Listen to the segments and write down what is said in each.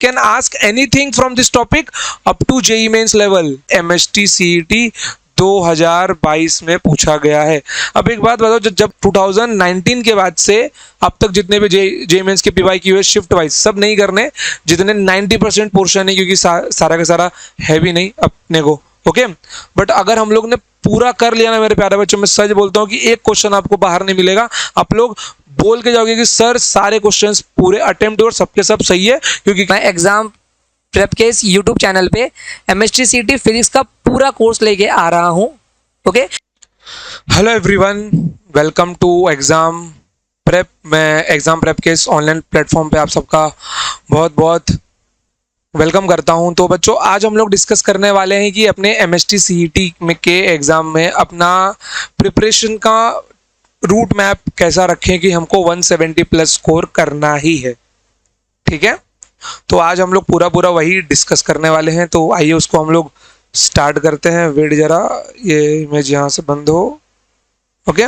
Can ask anything from this topic up to JEE Mains level. MST CET 2022 में पूछा गया है। अब एक बात बताओ, जब 2019 के बाद से अब तक जितने भी जेईई मेंस के पीवाईक्यू है शिफ्ट वाइज सब नहीं करने, जितने 90% पोर्शन है, क्योंकि सारा का सारा है भी नहीं अपने को, ओके। बट अगर हम लोग ने पूरा कर लिया ना मेरे प्यारे बच्चों, मैं सच बोलता हूँ कि एक क्वेश्चन आपको बाहर नहीं मिलेगा। आप लोग बोल के जाओगे कि सर सारे क्वेश्चंस पूरे अटेम्प्ट और सबके सब सही है, क्योंकि मैं एग्जाम प्रेप के इस यूट्यूब चैनल पे एमएसटी सीईटी फिजिक्स का पूरा कोर्स लेके आ रहा हूँ, okay. Hello everyone, welcome to exam prep. मैं एग्जाम प्रेप के इस ऑनलाइन प्लेटफॉर्म पे आप सबका बहुत बहुत वेलकम करता हूं। तो बच्चों, आज हम लोग डिस्कस करने वाले हैं कि अपने एमएसटी सीईटी में के एग्ज़ाम में अपना प्रिपरेशन का रूट मैप कैसा रखें कि हमको 170 प्लस स्कोर करना ही है, ठीक है। तो आज हम लोग पूरा वही डिस्कस करने वाले हैं। तो आइए उसको हम लोग स्टार्ट करते हैं। वेट जरा, ये इमेज यहाँ से बंद हो, ओके।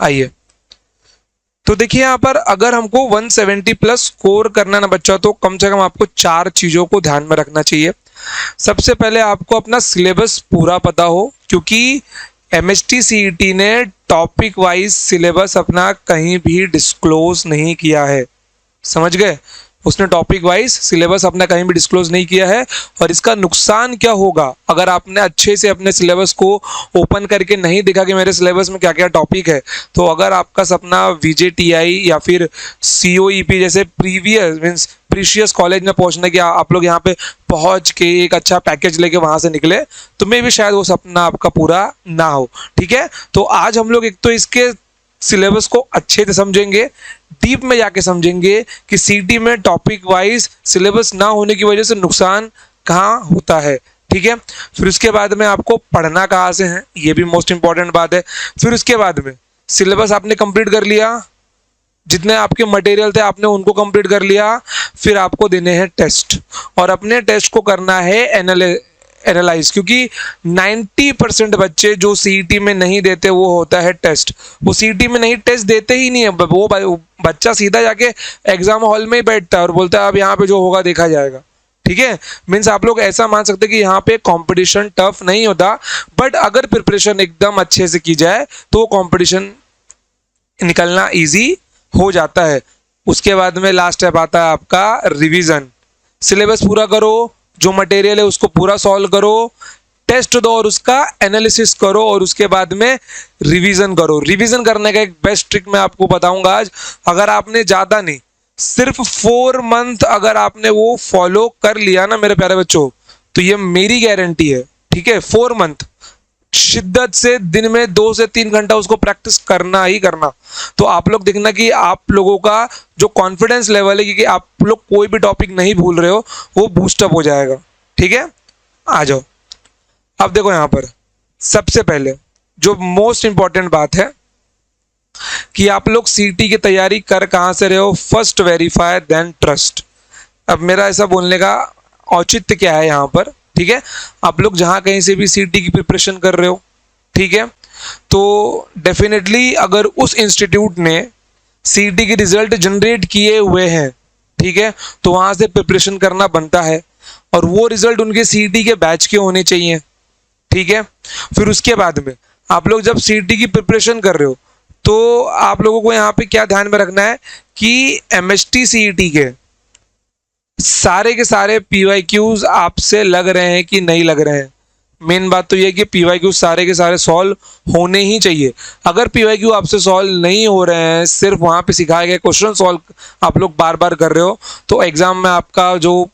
आइए, तो देखिए यहाँ पर अगर हमको 170 प्लस स्कोर करना ना बच्चा, तो कम से कम आपको 4 चीज़ों को ध्यान में रखना चाहिए। सबसे पहले आपको अपना सिलेबस पूरा पता हो, क्योंकि एमएसटी सीईटी ने टॉपिक वाइज सिलेबस अपना कहीं भी डिस्क्लोज नहीं किया है, समझ गए। उसने टॉपिक वाइज सिलेबस अपना कहीं भी डिस्क्लोज नहीं किया है। और इसका नुकसान क्या होगा अगर आपने अच्छे से अपने सिलेबस को ओपन करके नहीं देखा कि मेरे सिलेबस में क्या क्या टॉपिक है। तो अगर आपका सपना वीजेटीआई या फिर सीओईपी जैसे प्रीवियस मीन्स प्रीशियस कॉलेज में पहुंचने की आप लोग यहाँ पे पहुंच के एक अच्छा पैकेज लेके वहां से निकले, तो मे भी शायद वो सपना आपका पूरा ना हो, ठीक है। तो आज हम लोग एक तो इसके सिलेबस को अच्छे से समझेंगे, डीप में जाके समझेंगे कि सीटी में टॉपिक वाइज सिलेबस ना होने की वजह से नुकसान कहाँ होता है, ठीक है। फिर उसके बाद में आपको पढ़ना कहाँ से है, ये भी मोस्ट इंपॉर्टेंट बात है। फिर उसके बाद में सिलेबस आपने कंप्लीट कर लिया, जितने आपके मटेरियल थे आपने उनको कंप्लीट कर लिया। फिर आपको देने हैं टेस्ट, और अपने टेस्ट को करना है एनालाइज, क्योंकि 90% बच्चे जो सीईटी में नहीं देते वो होता है टेस्ट। वो सीईटी में नहीं टेस्ट देते ही नहीं है, वो बच्चा सीधा जाके एग्जाम हॉल में ही बैठता है और बोलता है अब यहाँ पे जो होगा देखा जाएगा, ठीक है। मीन्स आप लोग ऐसा मान सकते हैं कि यहाँ पे कंपटीशन टफ नहीं होता, बट अगर प्रिपरेशन एकदम अच्छे से की जाए तो कंपटीशन निकलना ईजी हो जाता है। उसके बाद में लास्ट स्टेप आता है आपका रिवीजन। सिलेबस पूरा करो, जो मटेरियल है उसको पूरा सॉल्व करो, टेस्ट दो और उसका एनालिसिस करो, और उसके बाद में रिवीजन करो। रिवीजन करने का एक बेस्ट ट्रिक मैं आपको बताऊंगा आज। अगर आपने ज़्यादा नहीं, सिर्फ 4 मंथ अगर आपने वो फॉलो कर लिया ना मेरे प्यारे बच्चों, तो ये मेरी गारंटी है, ठीक है। 4 मंथ शिद्दत से दिन में 2 से 3 घंटा उसको प्रैक्टिस करना ही करना, तो आप लोग देखना कि आप लोगों का जो कॉन्फिडेंस लेवल है, क्योंकि आप लोग कोई भी टॉपिक नहीं भूल रहे हो, वो बूस्टअप हो जाएगा, ठीक है। आ जाओ, अब देखो यहाँ पर सबसे पहले जो मोस्ट इंपॉर्टेंट बात है कि आप लोग सीटी की तैयारी कर कहाँ से रहे हो। First verify then trust. अब मेरा ऐसा बोलने का औचित्य क्या है यहाँ पर, ठीक है। आप लोग जहाँ कहीं से भी सीटी की प्रिपरेशन कर रहे हो, ठीक है, तो डेफिनेटली अगर उस इंस्टीट्यूट ने सीटी के रिजल्ट जनरेट किए हुए हैं, ठीक है, तो वहाँ से प्रिपरेशन करना बनता है, और वो रिजल्ट उनके सीटी के बैच के होने चाहिए, ठीक है। फिर उसके बाद में आप लोग जब सीटी की प्रिपरेशन कर रहे हो, तो आप लोगों को यहाँ पे क्या ध्यान में रखना है कि एमएसटी सीईटी के सारे के सारे पीवाईक्यूज आपसे लग रहे हैं कि नहीं लग रहे हैं। मेन बात तो ये है कि पीवाईक्यूज सारे के सारे सॉल्व होने ही चाहिए। अगर पीवाईक्यू आपसे सॉल्व नहीं हो रहे हैं, सिर्फ वहाँ पे सिखाए गए क्वेश्चन सॉल्व आप लोग बार बार कर रहे हो, तो एग्जाम में आपका जो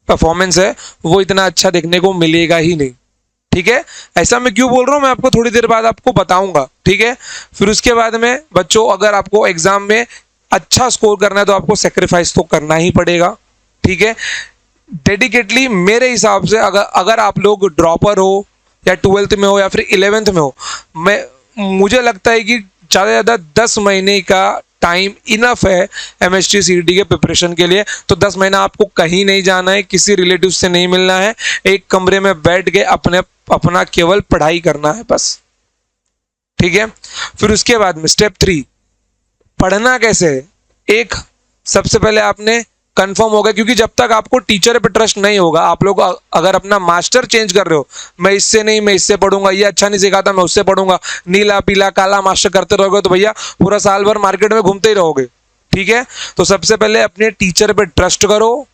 परफॉर्मेंस है वो इतना अच्छा देखने को मिलेगा ही नहीं, ठीक है। ऐसा मैं क्यों बोल रहा हूँ मैं आपको थोड़ी देर बाद आपको बताऊंगा, ठीक है। फिर उसके बाद में बच्चों, अगर आपको एग्जाम में अच्छा स्कोर करना है तो आपको सेक्रीफाइस तो करना ही पड़ेगा, ठीक है। डेडिकेटली मेरे हिसाब से अगर आप लोग ड्रॉपर हो या 12th में हो या फिर 11th में हो, मुझे लगता है कि ज़्यादा से ज़्यादा 10 महीने का टाइम इनफ है एमएसटी सीईटी के प्रिपरेशन के लिए। तो 10 महीना आपको कहीं नहीं जाना है, किसी रिलेटिव से नहीं मिलना है, एक कमरे में बैठ के अपना केवल पढ़ाई करना है बस, ठीक है। फिर उसके बाद में स्टेप 3 पढ़ना कैसे है। एक, सबसे पहले आपने कंफर्म होगा, क्योंकि जब तक आपको टीचर पे ट्रस्ट नहीं होगा, आप लोग अगर अपना मास्टर चेंज कर रहे हो, मैं इससे नहीं मैं इससे पढ़ूंगा, ये अच्छा नहीं सिखाता मैं उससे पढ़ूंगा, नीला पीला काला मास्टर करते रहोगे तो भैया पूरा साल भर मार्केट में घूमते ही रहोगे। ठीक है, तो सबसे पहले अपने टीचर पे ट्रस्ट करो।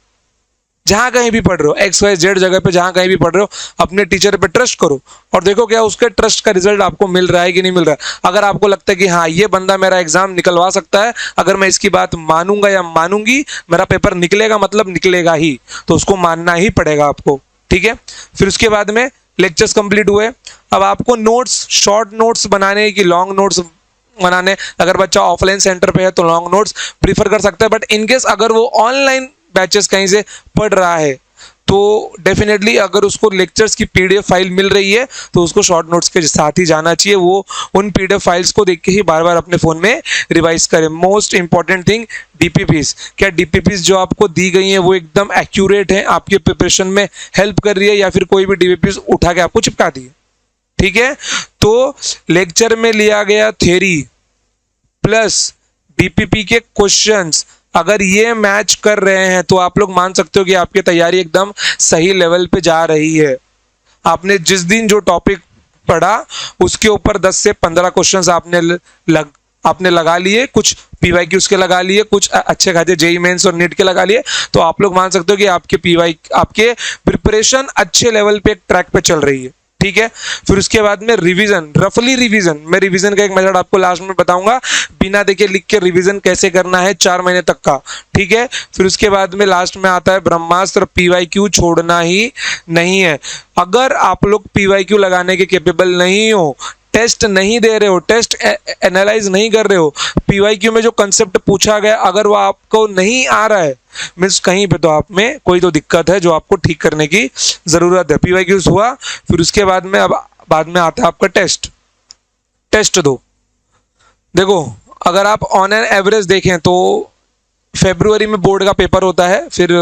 जहां कहीं भी पढ़ रहे हो, एक्स वाई जेड जगह पे जहां कहीं भी पढ़ रहे हो, अपने टीचर पे ट्रस्ट करो और देखो क्या उसके ट्रस्ट का रिजल्ट आपको मिल रहा है कि नहीं मिल रहा है। अगर आपको लगता है कि हाँ ये बंदा मेरा एग्जाम निकलवा सकता है, अगर मैं इसकी बात मानूंगा या मानूंगी, मेरा पेपर निकलेगा मतलब निकलेगा ही, तो उसको मानना ही पड़ेगा आपको। ठीक है, फिर उसके बाद में लेक्चर्स कंप्लीट हुए। अब आपको नोट्स, शॉर्ट नोट्स बनाने की लॉन्ग नोट्स बनाने, अगर बच्चा ऑफलाइन सेंटर पे है तो लॉन्ग नोट्स प्रीफर कर सकता है, बट इनकेस अगर वो ऑनलाइन बैचेस कहीं से पढ़ रहा है तो डेफिनेटली अगर उसको लेक्चर्स की पीडीएफ फाइल मिल रही है तो उसको शॉर्ट नोट्स के साथ ही जाना चाहिए। वो उन पीडीएफ फाइल्स को देख के ही बार बार अपने फ़ोन में रिवाइज करें। मोस्ट इंपॉर्टेंट थिंग, डीपीपीज, क्या डीपीपीज जो आपको दी गई हैं वो एकदम एक्यूरेट है, आपके प्रिपरेशन में हेल्प कर रही है, या फिर कोई भी डीपीपीज उठा के आपको चिपका दी है। ठीक है, तो लेक्चर में लिया गया थ्योरी प्लस डीपीपी के क्वेश्चंस अगर ये मैच कर रहे हैं तो आप लोग मान सकते हो कि आपकी तैयारी एकदम सही लेवल पे जा रही है। आपने जिस दिन जो टॉपिक पढ़ा उसके ऊपर 10 से 15 क्वेश्चंस आपने लगा लिए, कुछ पीवाईक्यूज के लगा लिए, कुछ अच्छे खासे जेई मेंस और नीट के लगा लिए, तो आप लोग मान सकते हो कि आपके प्रिपरेशन अच्छे लेवल पे ट्रैक पे चल रही है। ठीक है, फिर उसके बाद में रिवीजन, रफली रिवीजन, मैं रिवीजन का एक मेथड आपको लास्ट में बताऊंगा, बिना देखे लिख के रिवीजन कैसे करना है 4 महीने तक का। ठीक है, फिर उसके बाद में लास्ट में आता है ब्रह्मास्त्र, पीवाईक्यू छोड़ना ही नहीं है। अगर आप लोग पीवाईक्यू लगाने के कैपेबल नहीं हो, टेस्ट नहीं दे रहे हो, टेस्ट एनालाइज नहीं कर रहे हो, पीवाईक्यू में जो कंसेप्ट पूछा गया अगर वो आपको नहीं आ रहा है, मीन्स कहीं पे तो आप में कोई तो दिक्कत है जो आपको ठीक करने की ज़रूरत है। पीवाईक्यूज हुआ, फिर उसके बाद में अब बाद में आता है आपका टेस्ट। टेस्ट दो, देखो अगर आप ऑन एन एवरेज देखें तो फरवरी में बोर्ड का पेपर होता है, फिर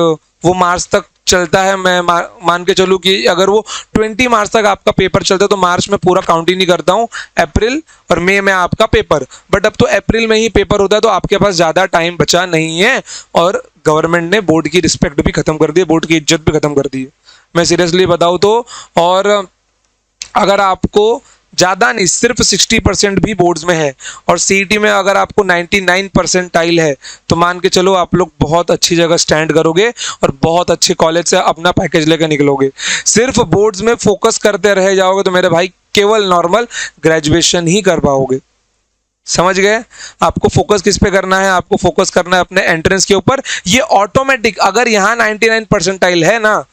वो मार्च तक चलता है। मैं मान के चलूँ कि अगर वो 20 मार्च तक आपका पेपर चलता है तो मार्च में पूरा काउंट ही नहीं करता हूँ, अप्रैल और मई में आपका पेपर, बट अब तो अप्रैल में ही पेपर होता है तो आपके पास ज़्यादा टाइम बचा नहीं है और गवर्नमेंट ने बोर्ड की रिस्पेक्ट भी खत्म कर दी है, बोर्ड की इज्जत भी खत्म कर दी है, मैं सीरियसली बताऊँ तो। और अगर आपको ज़्यादा नहीं, सिर्फ 60% भी बोर्ड्स में है और सीईटी में अगर आपको 99 परसेंटाइल है तो मान के चलो आप लोग बहुत अच्छी जगह स्टैंड करोगे और बहुत अच्छे कॉलेज से अपना पैकेज लेकर निकलोगे। सिर्फ बोर्ड्स में फोकस करते रह जाओगे तो मेरे भाई केवल नॉर्मल ग्रेजुएशन ही कर पाओगे। समझ गए? आपको फोकस किस पे करना है? आपको फोकस करना है अपने एंट्रेंस के ऊपर। ये ऑटोमेटिक, अगर यहाँ 99 परसेंटाइल है ना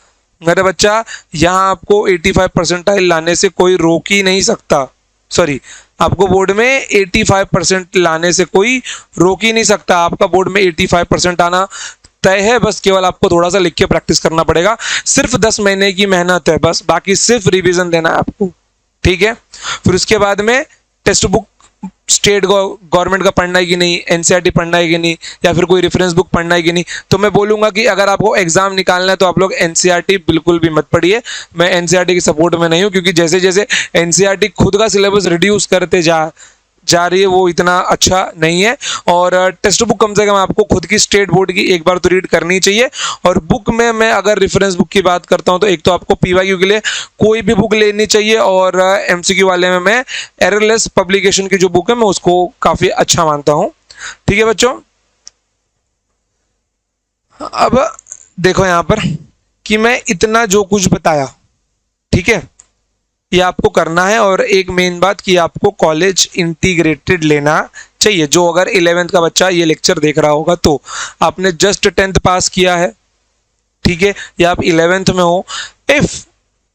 मेरे बच्चा, यहाँ आपको 85 परसेंटाइल लाने से कोई रोक ही नहीं सकता। सॉरी, आपको बोर्ड में 85% लाने से कोई रोक ही नहीं सकता। आपका बोर्ड में 85% आना तय है, बस केवल आपको थोड़ा सा लिख के प्रैक्टिस करना पड़ेगा। सिर्फ 10 महीने की मेहनत है बस, बाकी सिर्फ रिवीजन देना है आपको। ठीक है, फिर उसके बाद में टेक्स्ट बुक स्टेट गवर्नमेंट का पढ़ना है कि नहीं, एनसीईआरटी पढ़ना है कि नहीं, या फिर कोई रेफरेंस बुक पढ़ना है कि नहीं। तो मैं बोलूँगा कि अगर आपको एग्जाम निकालना है तो आप लोग एनसीईआरटी बिल्कुल भी मत पढ़िए। मैं एनसीईआरटी की सपोर्ट में नहीं हूँ, क्योंकि जैसे जैसे एनसीईआरटी खुद का सिलेबस रिड्यूस करते जा रही है वो इतना अच्छा नहीं है। और टेक्स्ट बुक कम से कम आपको खुद की स्टेट बोर्ड की एक बार तो रीड करनी चाहिए। और बुक में मैं अगर रेफरेंस बुक की बात करता हूं तो एक तो आपको पीवाईक्यू के लिए कोई भी बुक लेनी चाहिए, और एमसीक्यू वाले में मैं एररलेस पब्लिकेशन की जो बुक है मैं उसको काफ़ी अच्छा मानता हूँ। ठीक है बच्चों, अब देखो यहाँ पर कि मैं इतना जो कुछ बताया, ठीक है, ये आपको करना है। और एक मेन बात कि आपको कॉलेज इंटीग्रेटेड लेना चाहिए। जो अगर 11th का बच्चा ये लेक्चर देख रहा होगा तो आपने जस्ट 10th पास किया है, ठीक है, या आप 11th में हो, if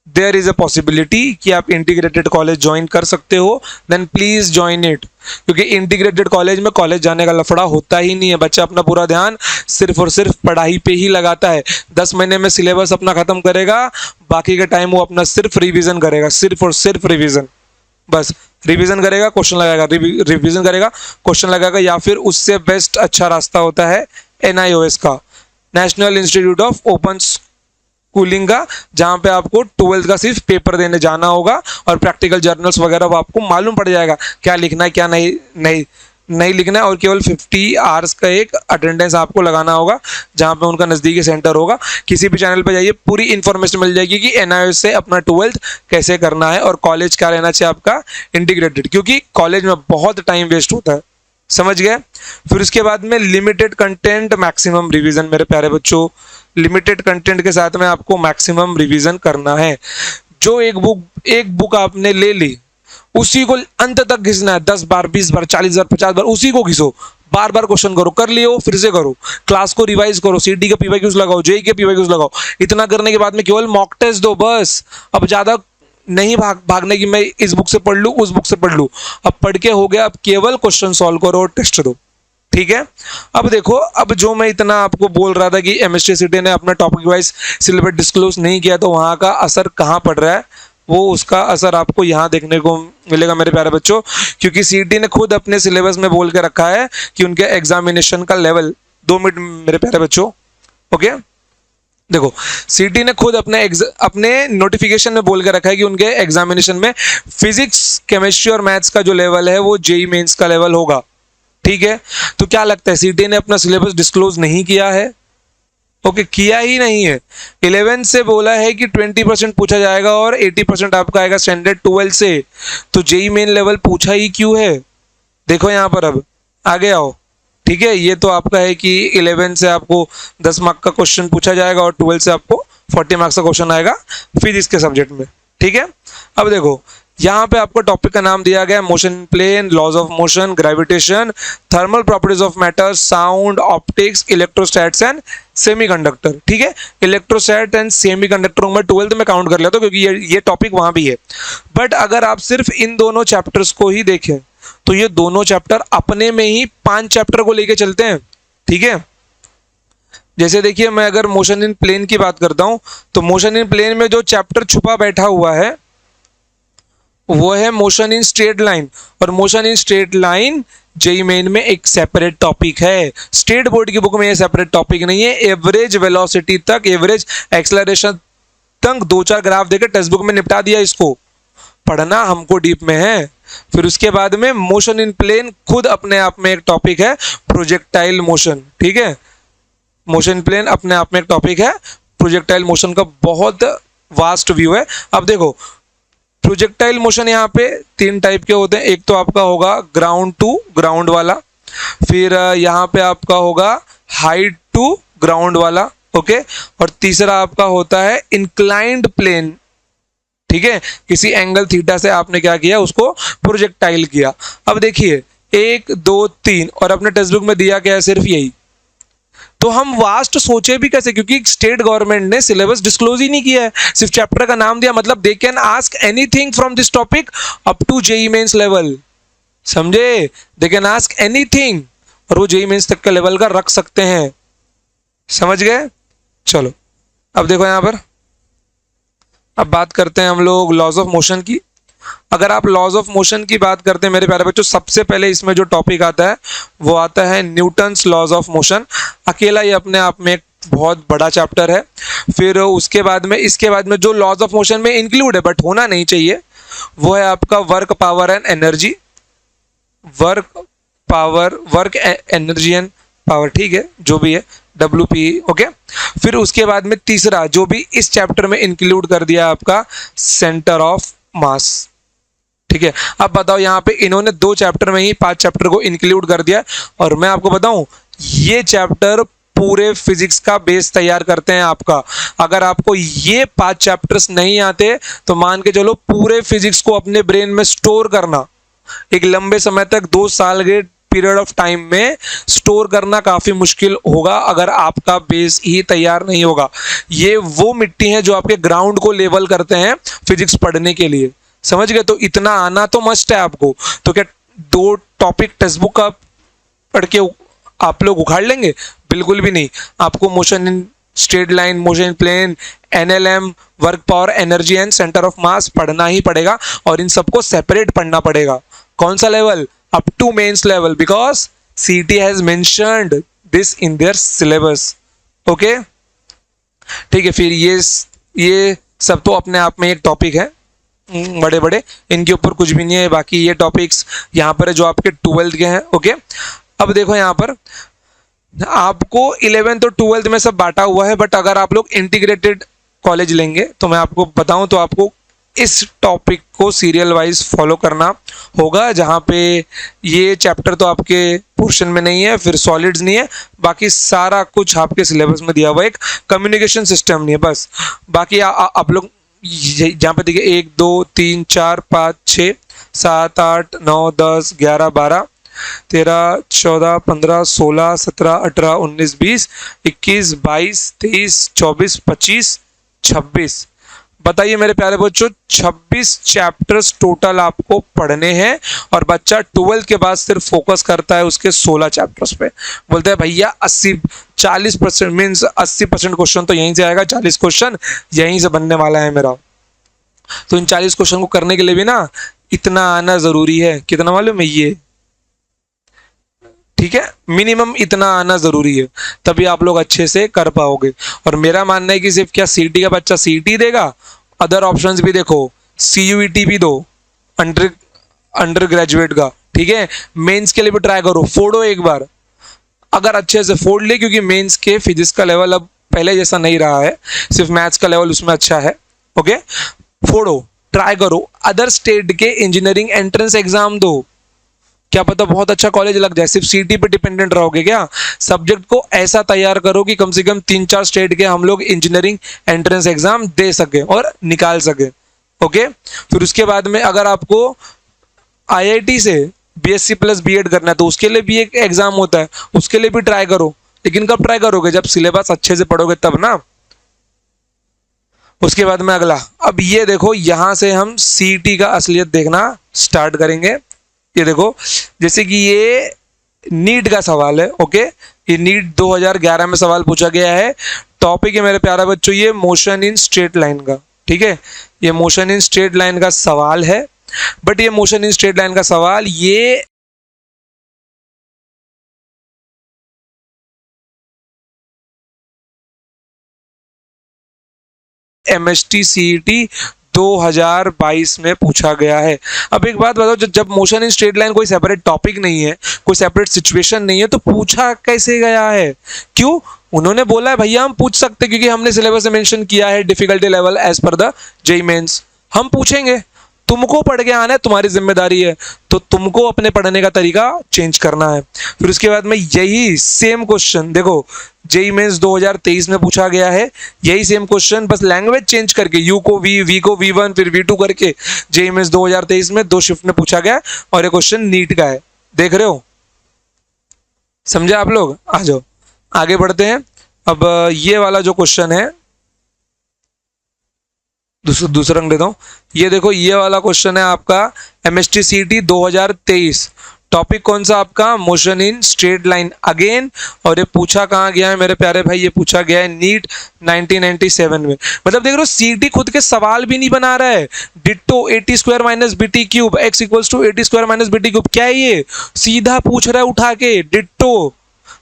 there is a possibility कि आप इंटीग्रेटेड कॉलेज ज्वाइन कर सकते हो, देन प्लीज ज्वाइन इट। क्योंकि इंटीग्रेटेड कॉलेज में कॉलेज जाने का लफड़ा होता ही नहीं है। बच्चा अपना पूरा ध्यान सिर्फ और सिर्फ पढ़ाई पे ही लगाता है। 10 महीने में सिलेबस अपना खत्म करेगा, बाकी का टाइम वो अपना सिर्फ रिवीजन करेगा, सिर्फ और सिर्फ रिवीजन। बस रिवीजन करेगा, क्वेश्चन लगाएगा, रिवीजन करेगा, क्वेश्चन लगाएगा, या फिर उससे बेस्ट अच्छा रास्ता होता है NIOS का, national institute of open schooling का, जहाँ पे आपको 12th का सिर्फ पेपर देने जाना होगा और प्रैक्टिकल जर्नल्स वगैरह वो आपको मालूम पड़ जाएगा क्या लिखना है क्या नहीं। नहीं लिखना है और केवल 50 आवर्स का एक अटेंडेंस आपको लगाना होगा जहाँ पे उनका नज़दीकी सेंटर होगा। किसी भी चैनल पे जाइए, पूरी इन्फॉर्मेशन मिल जाएगी कि NIOS से अपना 12th कैसे करना है और कॉलेज क्या रहना चाहिए आपका इंटीग्रेटेड, क्योंकि कॉलेज में बहुत टाइम वेस्ट होता है, समझ गए। फिर उसके बाद में लिमिटेड कंटेंट मैक्सिमम रिवीजन, मेरे प्यारे बच्चों, लिमिटेड कंटेंट के साथ में आपको मैक्सिमम रिवीजन करना है। जो एक बुक आपने ले ली उसी को अंत तक घिसना है, 10 बार, 20 बार, 40 बार, 50 बार, उसी को घिसो, बार बार क्वेश्चन करो, कर लियो फिर से करो, क्लास को रिवाइज करो, सीटी के पीवाईक्यूज लगाओ, जेई के पीवाईक्यूज लगाओ। इतना करने के बाद में केवल मॉक टेस्ट दो बस। अब ज्यादा नहीं भागने की मैं इस बुक से पढ़ लूँ उस बुक से पढ़ लूँ, अब पढ़ के हो गया, अब केवल क्वेश्चन सॉल्व करो और टेस्ट दो, ठीक है। अब देखो, अब जो मैं इतना आपको बोल रहा था कि MSTCT ने अपना टॉपिक वाइज सिलेबस डिस्क्लोज नहीं किया, तो वहाँ का असर कहाँ पड़ रहा है, वो उसका असर आपको यहाँ देखने को मिलेगा मेरे प्यारे बच्चों, क्योंकि सीटी ने खुद अपने सिलेबस में बोल के रखा है कि उनके एग्जामिनेशन का लेवल, 2 मिनट मेरे प्यारे बच्चों, ओके। देखो, सीटी ने खुद अपने नोटिफिकेशन में बोल के रखा है कि उनके एग्जामिनेशन में फिजिक्स, केमिस्ट्री और मैथ्स का जो लेवल है वो जेई मेंस का लेवल होगा, ठीक है। तो क्या लगता है सीटी ने अपना सिलेबस डिस्क्लोज नहीं किया है? ओके, किया ही नहीं है। 11 से बोला है कि 20% पूछा जाएगा और 80% आपका आएगा स्टैंडर्ड 12 से, तो जेई मेन लेवल पूछा ही क्यों है? देखो यहाँ पर, अब आगे आओ, ठीक है। ये तो आपका है कि 11 से आपको 10 मार्क का क्वेश्चन पूछा जाएगा और 12 से आपको 40 मार्क्स का क्वेश्चन आएगा फिजिक्स के सब्जेक्ट में, ठीक है। अब देखो, यहाँ पे आपको टॉपिक का नाम दिया गया motion in plane, laws of motion, gravitation, thermal properties of matter, sound, optics, electrostats and semiconductor, ठीक है। इलेक्ट्रोस्टैट एंड सेमीकंडक्टरों में 12th में काउंट कर लेता हूं क्योंकि ये टॉपिक वहां भी है। बट अगर आप सिर्फ इन दोनों चैप्टर्स को ही देखें तो ये दोनों चैप्टर अपने में ही 5 चैप्टर को लेके चलते हैं, ठीक है। जैसे देखिए, मैं अगर मोशन इन प्लेन की बात करता हूं तो मोशन इन प्लेन में जो चैप्टर छुपा बैठा हुआ है वो है मोशन इन स्ट्रेट लाइन, और motion in straight line JEE Main में एक सेपरेट टॉपिक है। स्टेट बोर्ड की बुक में ये सेपरेट टॉपिक नहीं है। एवरेज वेलोसिटी तक, एवरेज एक्सेलरेशन तक 2-4 ग्राफ देकर टेक्स्ट बुक में निपटा दिया, इसको पढ़ना हमको डीप में है। फिर उसके बाद में मोशन इन प्लेन खुद अपने आप में एक टॉपिक है, प्रोजेक्टाइल मोशन, ठीक है। मोशन इन प्लेन अपने आप में एक टॉपिक है, प्रोजेक्टाइल मोशन का बहुत वास्ट व्यू है। अब देखो, प्रोजेक्टाइल मोशन यहाँ पे 3 टाइप के होते हैं। एक तो आपका होगा ग्राउंड टू ग्राउंड वाला, फिर यहाँ पे आपका होगा हाइट टू ग्राउंड वाला, ओके, और तीसरा आपका होता है इंक्लाइंड प्लेन, ठीक है। किसी एंगल थीटा से आपने क्या किया, उसको प्रोजेक्टाइल किया। अब देखिए 1 2 3 और अपने टेक्स्ट बुक में दिया क्या है, सिर्फ यही। तो हम वास्ट सोचे भी कैसे, क्योंकि स्टेट गवर्नमेंट ने सिलेबस डिस्क्लोज ही नहीं किया है, सिर्फ चैप्टर का नाम दिया। मतलब they can ask anything from this topic up to JEE mains level, समझे। दे कैन आस्क एनीथिंग, और वो जेई मेंस तक के लेवल का रख सकते हैं, समझ गए। चलो अब देखो यहाँ पर, अब बात करते हैं हम लोग लॉज ऑफ मोशन की। अगर आप लॉज ऑफ मोशन की बात करते हैं मेरे प्यारे बच्चों, सबसे पहले इसमें जो टॉपिक आता है वो आता है न्यूटन्स लॉज ऑफ मोशन। अकेला ये अपने आप में एक बहुत बड़ा चैप्टर है। फिर उसके बाद में, इसके बाद में जो लॉज ऑफ मोशन में इंक्लूड है बट होना नहीं चाहिए, वो है आपका work power and energy, work energy and power, ठीक है, जो भी है, WP, ओके। फिर उसके बाद में तीसरा जो भी इस चैप्टर में इंक्लूड कर दिया आपका सेंटर ऑफ मास, ठीक है। अब बताओ, यहाँ पे इन्होंने 2 चैप्टर में ही 5 चैप्टर को इंक्लूड कर दिया, और मैं आपको बताऊं ये चैप्टर पूरे फिजिक्स का बेस तैयार करते हैं आपका। अगर आपको ये 5 चैप्टर्स नहीं आते तो मान के चलो पूरे फिजिक्स को अपने ब्रेन में स्टोर करना एक लंबे समय तक, 2 साल के पीरियड ऑफ टाइम में स्टोर करना काफी मुश्किल होगा अगर आपका बेस ही तैयार नहीं होगा। ये वो मिट्टी है जो आपके ग्राउंड को लेवल करते हैं फिजिक्स पढ़ने के लिए, समझ गए। तो इतना आना तो मस्ट है आपको। तो क्या 2 टॉपिक टेक्स्ट बुक का पढ़ के आप लोग उखाड़ लेंगे? बिल्कुल भी नहीं। आपको motion in straight line, motion in plane, NLM, work power, energy and centre of mass पढ़ना ही पड़ेगा, और इन सबको सेपरेट पढ़ना पड़ेगा। कौन सा level? Up to Mains level, because CT has mentioned this in their syllabus, okay, ठीक है। फिर ये सब तो अपने आप में एक टॉपिक है। बड़े बड़े, इनके ऊपर कुछ भी नहीं है। बाकी ये टॉपिक्स यहाँ पर है जो आपके 12th के हैं। ओके, अब देखो यहाँ पर आपको 11th और 12th में सब बांटा हुआ है, बट अगर आप लोग इंटीग्रेटेड कॉलेज लेंगे तो मैं आपको बताऊं तो आपको इस टॉपिक को सीरियल वाइज फॉलो करना होगा, जहाँ पे ये चैप्टर तो आपके पोर्शन में नहीं है, फिर सॉलिड्स नहीं है, बाकी सारा कुछ आपके सिलेबस में दिया हुआ है। एक कम्युनिकेशन सिस्टम नहीं है बस। बाकी आप लोग जहाँ पे देखिए 1 2 3 4 5 6 7 8 9 10 11 12 13 14 15 16 17 18 19 20 21 22 23 24 25 26, बताइए मेरे प्यारे बच्चों 26 चैप्टर्स टोटल आपको पढ़ने हैं। और बच्चा 12 के बाद सिर्फ फोकस करता है उसके 16 चैप्टर्स पे, बोलते हैं भैया 40% मीन्स 80% क्वेश्चन तो यहीं से आएगा, 40 क्वेश्चन यहीं से बनने वाला है मेरा। तो इन 40 क्वेश्चन को करने के लिए भी ना इतना आना जरूरी है, कितना मालूम है ये, ठीक है, मिनिमम इतना आना जरूरी है, तभी आप लोग अच्छे से कर पाओगे। और मेरा मानना है कि सिर्फ क्या सीटी का बच्चा सीटी देगा, अदर ऑप्शंस भी देखो, सीयूईटी भी दो अंडर ग्रेजुएट का, ठीक है। मेंस के लिए भी ट्राई करो, फोड़ो एक बार, अगर अच्छे से फोड़ ले, क्योंकि मेंस के फिजिक्स का लेवल अब पहले जैसा नहीं रहा है, सिर्फ मैथ्स का लेवल उसमें अच्छा है। ओके, फोड़ो, ट्राई करो, अदर स्टेट के इंजीनियरिंग एंट्रेंस एग्जाम दो, क्या पता बहुत अच्छा कॉलेज लग जाए। सिर्फ सीटी पे डिपेंडेंट रहोगे क्या? सब्जेक्ट को ऐसा तैयार करो कि कम से कम 3-4 स्टेट के हम लोग इंजीनियरिंग एंट्रेंस एग्जाम दे सके और निकाल सके। ओके, फिर उसके बाद में अगर आपको आईआईटी से बीएससी प्लस बीएड करना है तो उसके लिए भी एक एग्जाम होता है, उसके लिए भी ट्राई करो। लेकिन कब ट्राई करोगे? जब सिलेबस अच्छे से पढ़ोगे तब ना। उसके बाद में अगला, अब ये देखो, यहां से हम सीटी का असलियत देखना स्टार्ट करेंगे। ये देखो, जैसे कि ये नीट का सवाल है। ओके, ये नीट 2011 में सवाल पूछा गया है। टॉपिक है मेरे प्यारा बच्चों ये मोशन इन स्ट्रेट लाइन का, ठीक है। ये मोशन इन स्ट्रेट लाइन का सवाल है, बट ये मोशन इन स्ट्रेट लाइन का सवाल ये एमएसटी सीईटी 2022 में पूछा गया है। अब एक बात बताओ, जब मोशन इन स्ट्रेट लाइन कोई सेपरेट टॉपिक नहीं है, कोई सेपरेट सिचुएशन नहीं है, तो पूछा कैसे गया है? क्यों? उन्होंने बोला है भैया हम पूछ सकते क्योंकि हमने सिलेबस में मेंशन किया है difficulty level as per the JEE Mains. हम पूछेंगे, तुमको पढ़ के आना है, तुम्हारी जिम्मेदारी है, तो तुमको अपने पढ़ने का तरीका चेंज करना है। फिर उसके बाद में यही सेम क्वेश्चन देखो जेईई मेंस 2023 में पूछा गया है, यही सेम क्वेश्चन बस लैंग्वेज चेंज करके यू को वी को V1 फिर V2 करके जेईई मेंस 2023 में 2 शिफ्ट में पूछा गया। और ये क्वेश्चन नीट का है, देख रहे हो, समझे आप लोग? आ जाओ आगे बढ़ते हैं। अब ये वाला जो क्वेश्चन है, दूसरा रंग देता हूं। ये देखो, ये वाला क्वेश्चन है आपका एमएसटी सीटी 2023। टॉपिक कौन सा आपका? Motion in straight line again. और ये पूछा कहाँ गया है मेरे प्यारे भाई? ये पूछा गया है नीट 1997 में। मतलब देख रहे हो, सीटी खुद के सवाल भी नहीं बना रहा है। Ditto AT square minus BT cube x equals to AT square minus BT cube, क्या है ये? सीधा पूछ रहा है उठा के डिट्टो।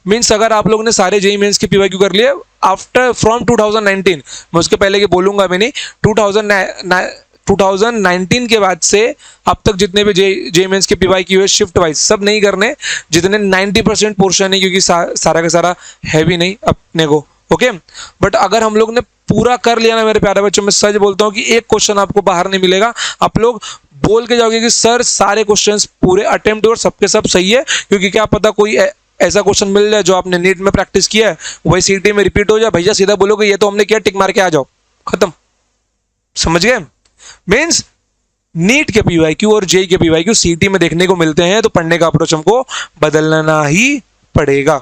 मीन्स अगर आप लोगों ने सारे जेईई मेंस के पीवाईक्यू कर लिए आफ्टर फ्रॉम 2019, मैं उसके पहले के बोलूंगा भी नहीं, 2019 के बाद से अब तक जितने भी जेईई मेंस के पीवाईक्यू है शिफ्ट वाइज सब नहीं करने, जितने 90% पोर्शन है, क्योंकि सारा का सारा है भी नहीं अपने को। ओके, बट अगर हम लोग ने पूरा कर लिया ना मेरे प्यारे बच्चों, मैं सच बोलता हूँ कि एक क्वेश्चन आपको बाहर नहीं मिलेगा। आप लोग बोल के जाओगे कि सर सारे क्वेश्चंस पूरे अटेम्प्ट और सबके सब सही है, क्योंकि क्या पता कोई ऐसा क्वेश्चन मिल जाए जो आपने नीट में प्रैक्टिस किया है वही सीटी में रिपीट हो जाए। भैया सीधा बोलोगे ये तो हमने किया, टिक मार के आ जाओ, खत्म। समझ गए? मीन्स नीट के पीवाईक्यू और जेईई के पीवाईक्यू सीटी में देखने को मिलते हैं, तो पढ़ने का अप्रोच हमको बदलना ही पड़ेगा।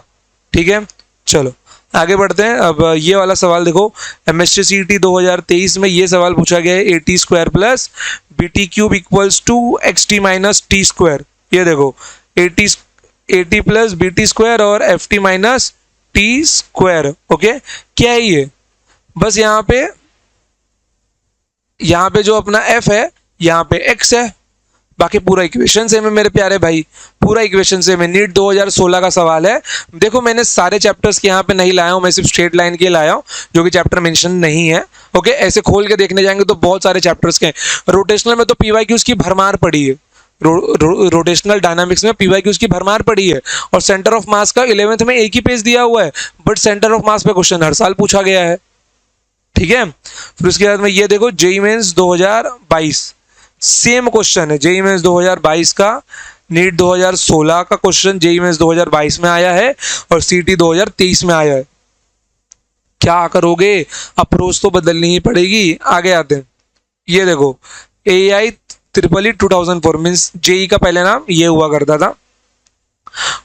ठीक है, चलो आगे बढ़ते हैं। अब ये वाला सवाल देखो, एमएसटी सीटी 2023 में ये सवाल पूछा गया है, AT square plus BT cube equals to XT minus T square. ये देखो AT प्लस BT स्क्वायर और FT minus T square. Okay, क्या है ये? बस यहाँ पे जो अपना F है, यहाँ पे X है, बाकी पूरा इक्वेशन सेम है मेरे प्यारे भाई, पूरा इक्वेशन सेम है। नीट 2016 का सवाल है। देखो मैंने सारे चैप्टर्स के यहाँ पे नहीं लाया हूँ, मैं सिर्फ स्ट्रेट लाइन के लाया हूँ जो कि चैप्टर मेंशन नहीं है। ओके, ऐसे खोल के देखने जाएंगे तो बहुत सारे चैप्टर्स के हैं। रोटेशनल में तो पीवाईक्यूज की भरमार पड़ी है, रोटेशनल डायनामिक्स में पीवाईक्यूज की भरमार पड़ी है। और सेंटर ऑफ मास का 11th में एक ही पेज दिया हुआ है, बट सेंटर ऑफ मास पे क्वेश्चन हर साल पूछा गया है। ठीक है, फिर उसके बाद में ये देखो जेईई मेंस 2022 सेम क्वेश्चन है। जेईई मेंस 2022 का नीट 2016 का क्वेश्चन जेईई मेंस 2022 में आया है और सीटी 2023 में आया है। क्या करोगे, अप्रोच तो बदलनी ही पड़ेगी। आगे आते हैं, ये देखो AI ट्रिपल 2004 मीन्स जेई का पहले नाम ये हुआ करता था।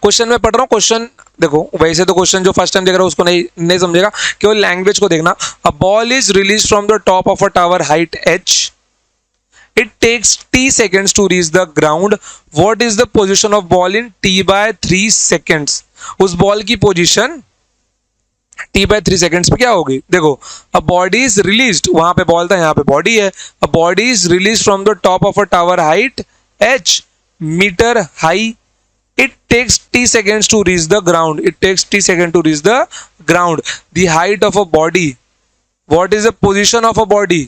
क्वेश्चन में पढ़ रहा हूँ, क्वेश्चन देखो, वैसे तो क्वेश्चन जो फर्स्ट टाइम देख रहा है उसको नहीं समझेगा, केवल लैंग्वेज को देखना। A ball is release from the top of a tower height h, it takes t seconds to reach the ground, what is the position of ball in t/3 seconds? उस बॉल की position t/3 seconds पे क्या होगी। देखो, अ body is released, वहां पे ball था यहाँ पे बॉडी है। A body is release from the top of a tower height h metre high, it takes t seconds to reach the ground, it takes t seconds to reach the ground. The height of a body, what is the position of a body?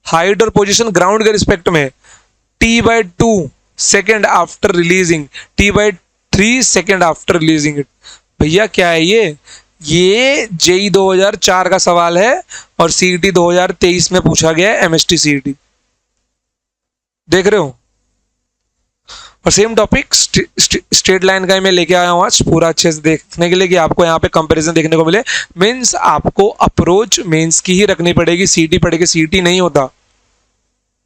Height और position ground के respect में t/2 second after releasing, t/3 second after releasing it. भैया क्या है ये JEE 2004 का सवाल है और सीईटी 2023 में पूछा गया है, एमएसटी सीईटी। देख रहे हो, और सेम टॉपिक स्ट्रेट लाइन का मैं लेके आया हूँ आज पूरा अच्छे से देखने के लिए कि आपको यहाँ पे कंपैरिजन देखने को मिले। मीन्स आपको अप्रोच मेंस की ही रखनी पड़ेगी, सीईटी पढ़ के सीईटी नहीं होता,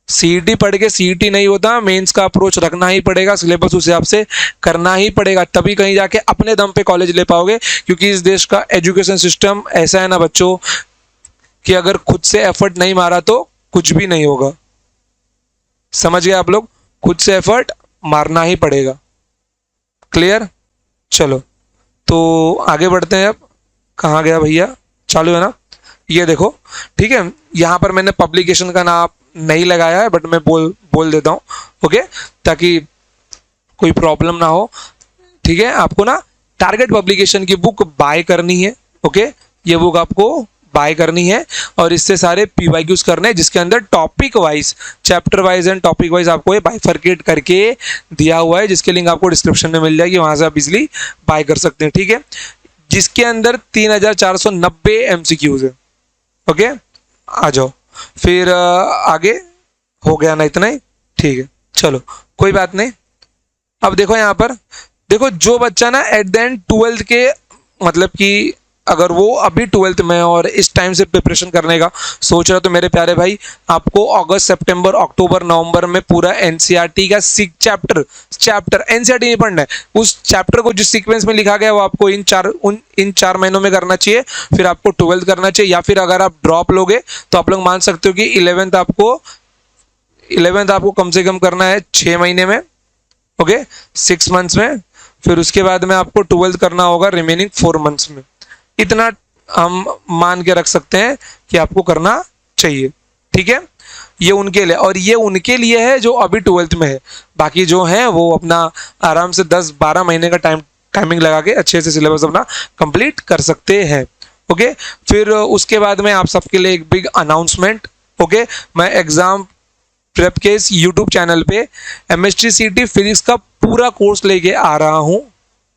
सीईटी पढ़ के सीईटी नहीं होता, मेंस का अप्रोच रखना ही पड़ेगा, सिलेबस उस हिसाब से करना ही पड़ेगा, तभी कहीं जाके अपने दम पे कॉलेज ले पाओगे। क्योंकि इस देश का एजुकेशन सिस्टम ऐसा है ना बच्चों कि अगर खुद से एफर्ट नहीं मारा तो कुछ भी नहीं होगा। समझ गए आप लोग, खुद से एफर्ट मारना ही पड़ेगा। क्लियर, चलो तो आगे बढ़ते हैं। अब कहाँ गया भैया, चालू है ना, ये देखो। ठीक है, यहाँ पर मैंने पब्लिकेशन का नाम नहीं लगाया है, बट मैं बोल देता हूँ, ओके, ताकि कोई प्रॉब्लम ना हो। ठीक है, आपको ना टारगेट पब्लिकेशन की बुक बाय करनी है। ओके, ये बुक आपको बाय करनी है और इससे सारे पीवाईक्यूज करने हैं, जिसके अंदर topic wise, chapter wise and topic wise आपको ये बाइफरकेट करके दिया हुआ है, जिसके लिंक आपको डिस्क्रिप्शन में मिल जाएगी, वहां से आप इजिली बाय कर सकते हैं। ठीक है, जिसके अंदर 3490 MCQs है। ओके, आ जाओ फिर आगे, हो गया ना इतना ही, ठीक है, चलो कोई बात नहीं। अब देखो यहाँ पर, देखो जो बच्चा ना एट द एंड 12th के, मतलब कि अगर वो अभी 12th में और इस टाइम से प्रिपरेशन करने का सोच रहा, तो मेरे प्यारे भाई आपको अगस्त, सितंबर, अक्टूबर, नवंबर में पूरा एनसीईआरटी का चैप्टर एनसीईआरटी नहीं पढ़ना है, उस चैप्टर को जिस सीक्वेंस में लिखा गया वो आपको इन 4 महीनों में करना चाहिए। फिर आपको 12th करना चाहिए, या फिर अगर आप ड्रॉप लोगे तो आप लोग मान सकते हो कि 11th आपको कम से कम करना है 6 महीने में, ओके, 6 मंथ्स में। फिर उसके बाद में आपको 12th करना होगा रिमेनिंग 4 मंथ्स में। इतना हम मान के रख सकते हैं कि आपको करना चाहिए। ठीक है, ये उनके लिए, और ये उनके लिए है जो अभी 12th में है। बाकी जो है वो अपना आराम से 10-12 महीने का टाइमिंग लगा के अच्छे से सिलेबस अपना कंप्लीट कर सकते हैं। ओके, फिर उसके बाद में आप सबके लिए एक बिग अनाउंसमेंट। ओके, मैं exam prep case YouTube channel पे एमएसटी सीटी फिजिक्स का पूरा कोर्स लेके आ रहा हूँ।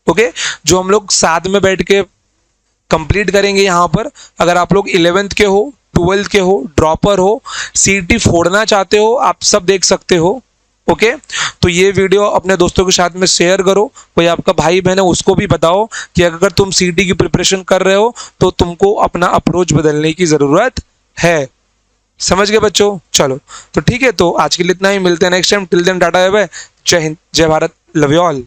ओके, जो हम लोग साथ में बैठ के कंप्लीट करेंगे यहाँ पर। अगर आप लोग 11th के हो, 12th के हो, ड्रॉपर हो, सीटी फोड़ना चाहते हो, आप सब देख सकते हो। ओके, तो ये वीडियो अपने दोस्तों के साथ में शेयर करो, कोई आपका भाई बहन है उसको भी बताओ कि अगर तुम सीटी की प्रिपरेशन कर रहे हो तो तुमको अपना अप्रोच बदलने की ज़रूरत है। समझ गए बच्चों, चलो तो ठीक है, तो आज के लिए इतना ही, मिलते हैं next time. Till then tata bye bye, जय हिंद, जय भारत, लव यू ऑल।